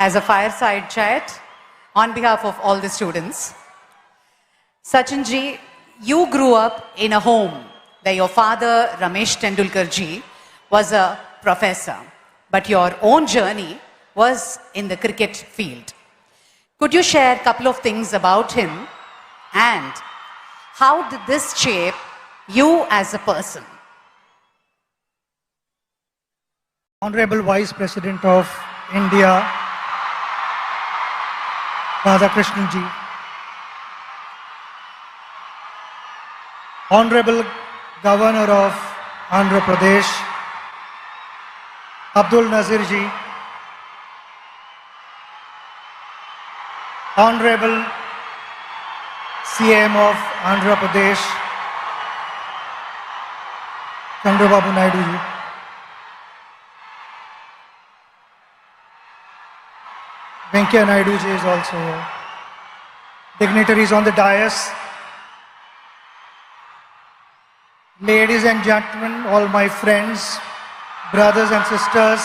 as a fireside chat on behalf of all the students. Sachin ji, you grew up in a home where your father, Ramesh Tendulkar ji, was a professor, but your own journey was in the cricket field. Could you share a couple of things about him and how did this shape you as a person? Honorable Vice President of India, Radhakrishnan ji, Honorable Governor of Andhra Pradesh, Abdul Nazir ji, Honorable CM of Andhra Pradesh, Chandrababu Naidu ji, Venkaiah Naidu ji is also here. Dignitaries on the dais, ladies and gentlemen, all my friends, brothers and sisters,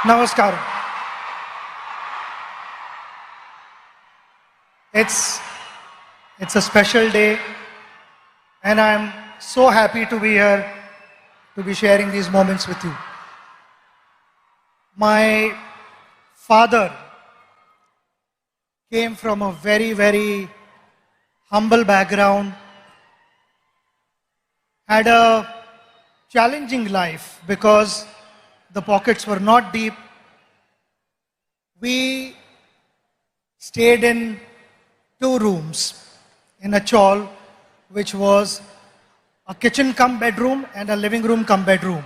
namaskaram. It's a special day and I'm so happy to be here to be sharing these moments with you. My father came from a very, very humble background, had a challenging life because the pockets were not deep. We stayed in 2 rooms in a chawl, which was a kitchen cum bedroom and a living room cum bedroom.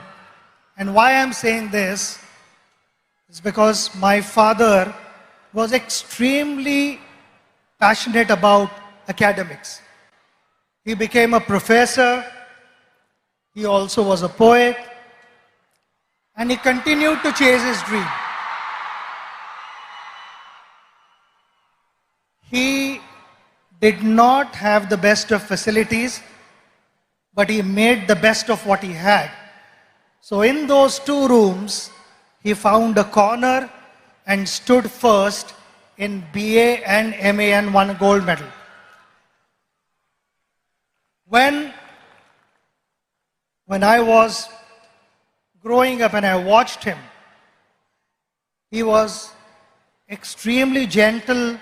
And why I'm saying this is because my father was extremely passionate about academics. He became a professor, he also was a poet, and he continued to chase his dream. He did not have the best of facilities, but he made the best of what he had. So in those 2 rooms, he found a corner and stood first in BA and MA and won a gold medal. When I was growing up and I watched him, he was extremely gentle,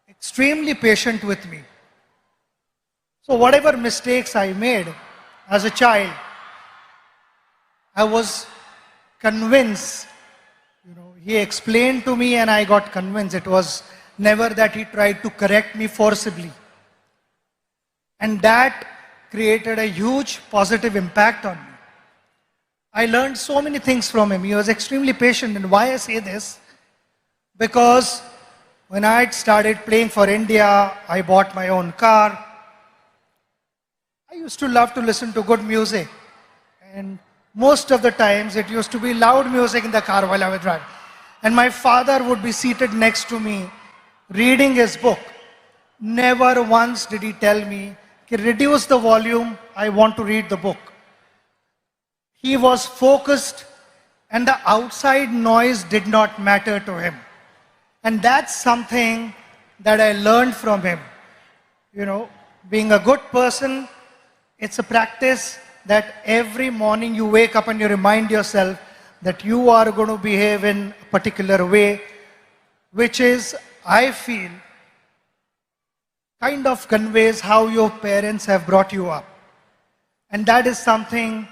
extremely patient with me. So whatever mistakes I made as a child, I was convinced, he explained to me and I got convinced. It was never that he tried to correct me forcibly. And that created a huge positive impact on me. I learned so many things from him. He was extremely patient. And why I say this? Because when I started playing for India, I bought my own car. I used to love to listen to good music. And most of the times it used to be loud music in the car while I was driving. And my father would be seated next to me reading his book. Never once did he tell me, reduce the volume, I want to read the book. He was focused and the outside noise did not matter to him. And that's something that I learned from him. Being a good person, it's a practice that every morning you wake up and you remind yourself that you are going to behave in a particular way, which is, I feel, kind of conveys how your parents have brought you up. And that is something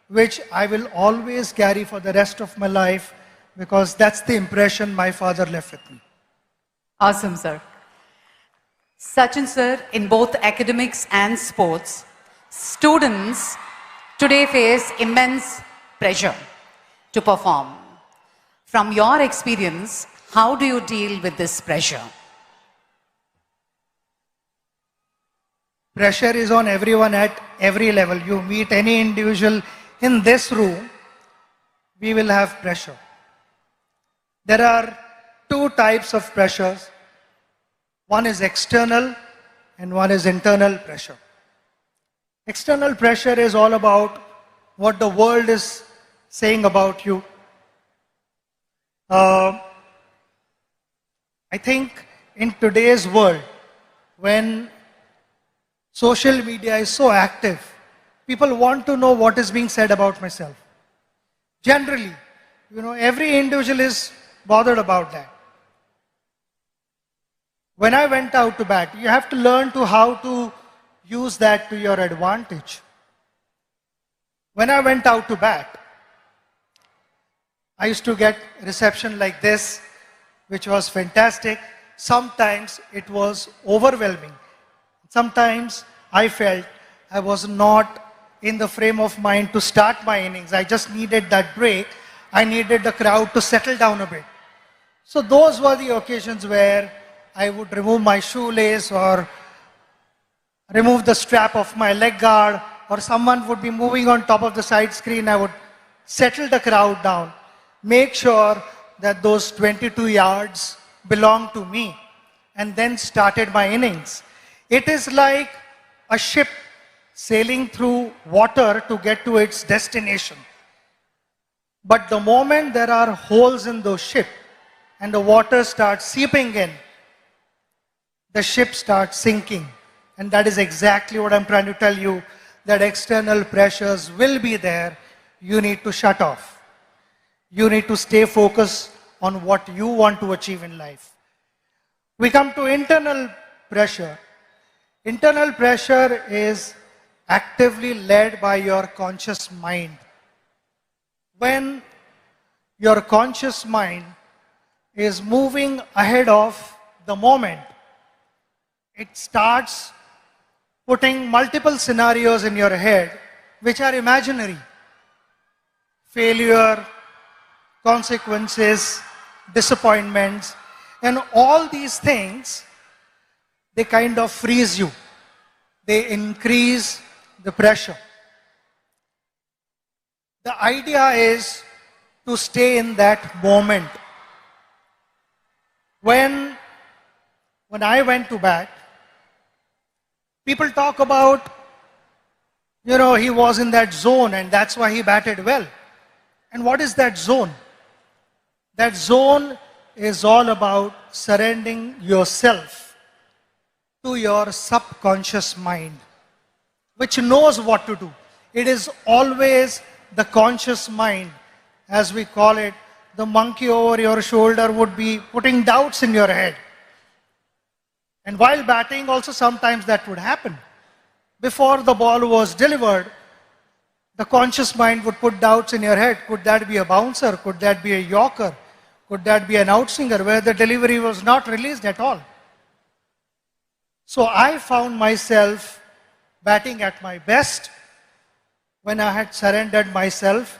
which I will always carry for the rest of my life because that's the impression my father left with me. Awesome, sir. Sachin sir, in both academics and sports, students today face immense pressure to perform. From your experience, how do you deal with this pressure? Pressure is on everyone at every level. You meet any individual in this room, we will have pressure. There are 2 types of pressures. One is external and one is internal pressure. External pressure is all about what the world is saying about you. I think in today's world, when social media is so active, people want to know what is being said about myself. Generally, every individual is bothered about that. When I went out to bat, you have to learn how to use that to your advantage. When I went out to bat, I used to get reception like this, which was fantastic. Sometimes it was overwhelming. Sometimes I felt I was not in the frame of mind to start my innings. I just needed that break. I needed the crowd to settle down a bit. So those were the occasions where I would remove my shoelace or remove the strap of my leg guard, or someone would be moving on top of the side screen. I would settle the crowd down, make sure that those 22 yards belong to me, and then started my innings. It is like a ship sailing through water to get to its destination. But the moment there are holes in the ship and the water starts seeping in, the ship starts sinking. And that is exactly what I'm trying to tell you, that external pressures will be there. You need to shut off. You need to stay focused on what you want to achieve in life. We come to internal pressure. Internal pressure is actively led by your conscious mind. When your conscious mind is moving ahead of the moment, it starts putting multiple scenarios in your head which are imaginary. Failure, consequences, disappointments, and all these things, they kind of freeze you. They increase the pressure. The idea is to stay in that moment. When I went to bat, people talk about, he was in that zone and that's why he batted well. And what is that zone? That zone is all about surrendering yourself to your subconscious mind, which knows what to do. It is always the conscious mind, as we call it. The monkey over your shoulder would be putting doubts in your head. And while batting also sometimes that would happen. Before the ball was delivered, the conscious mind would put doubts in your head. Could that be a bouncer? Could that be a yorker? Could that be an outswinger where the delivery was not released at all? So I found myself batting at my best when I had surrendered myself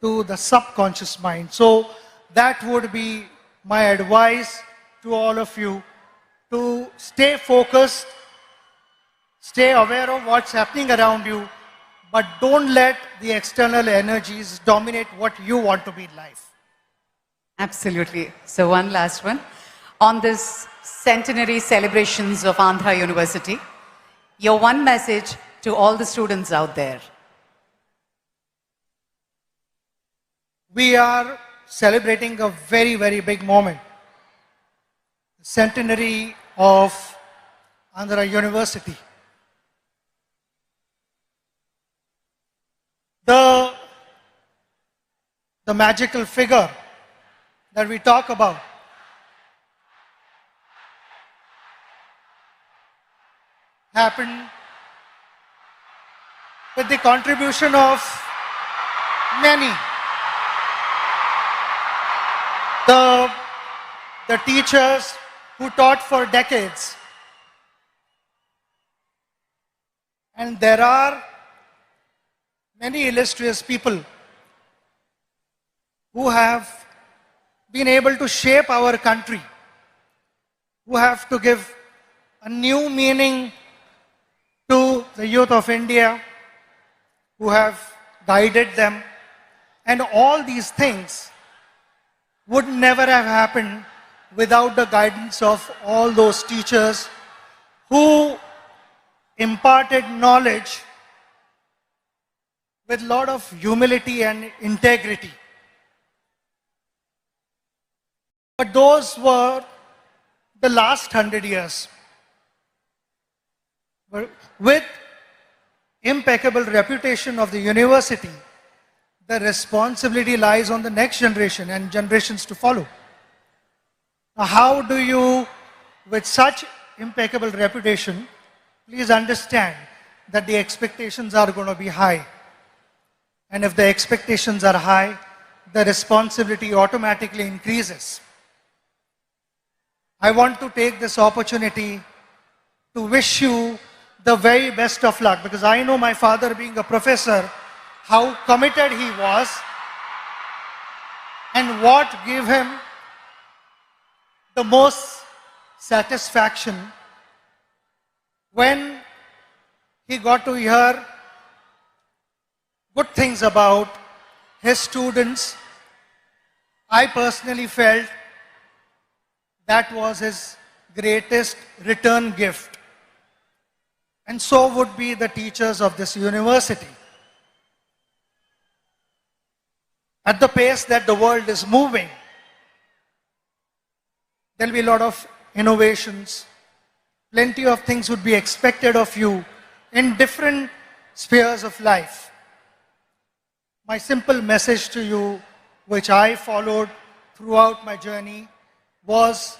to the subconscious mind. So that would be my advice to all of you, to stay focused, stay aware of what's happening around you, but don't let the external energies dominate what you want to be in life. Absolutely. So one last one. On this centenary celebrations of Andhra University, your one message to all the students out there. We are celebrating a very, very big moment. The centenary of Andhra University. The magical figure that we talk about happened with the contribution of many. The teachers who taught for decades. And there are many illustrious people who have been able to shape our country, who have to give a new meaning to the youth of India, who have guided them. And all these things would never have happened without the guidance of all those teachers who imparted knowledge with a lot of humility and integrity. But those were the last 100 years. With impeccable reputation of the university, the responsibility lies on the next generation and generations to follow. Now, how do you, with such impeccable reputation, please understand that the expectations are going to be high. And if the expectations are high, the responsibility automatically increases. I want to take this opportunity to wish you the very best of luck, because I know my father, being a professor, how committed he was and what gave him the most satisfaction when he got to hear good things about his students. I personally felt that was his greatest return gift. And so would be the teachers of this university. At the pace that the world is moving, there will be a lot of innovations. Plenty of things would be expected of you in different spheres of life. My simple message to you, which I followed throughout my journey, was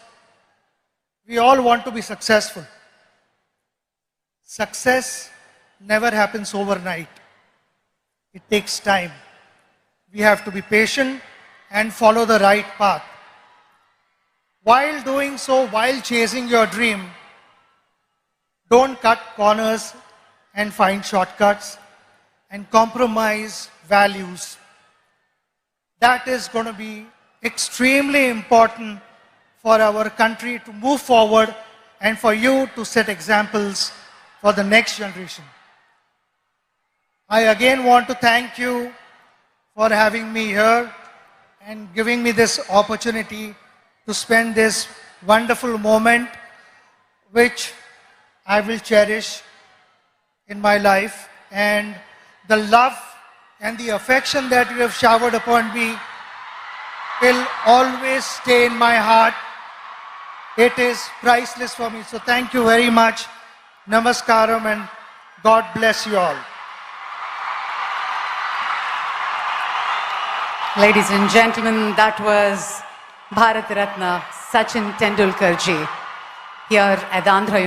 we all want to be successful. Success never happens overnight. It takes time. We have to be patient and follow the right path. While doing so, while chasing your dream, don't cut corners and find shortcuts and compromise values. That is going to be extremely important for our country to move forward and for you to set examples for the next generation. I again want to thank you for having me here and giving me this opportunity to spend this wonderful moment, which I will cherish in my life. And the love and the affection that you have showered upon me will always stay in my heart. It is priceless for me. So thank you very much. Namaskaram, and God bless you all. Ladies and gentlemen, that was Bharat Ratna Sachin Tendulkar ji here at the Andhra University.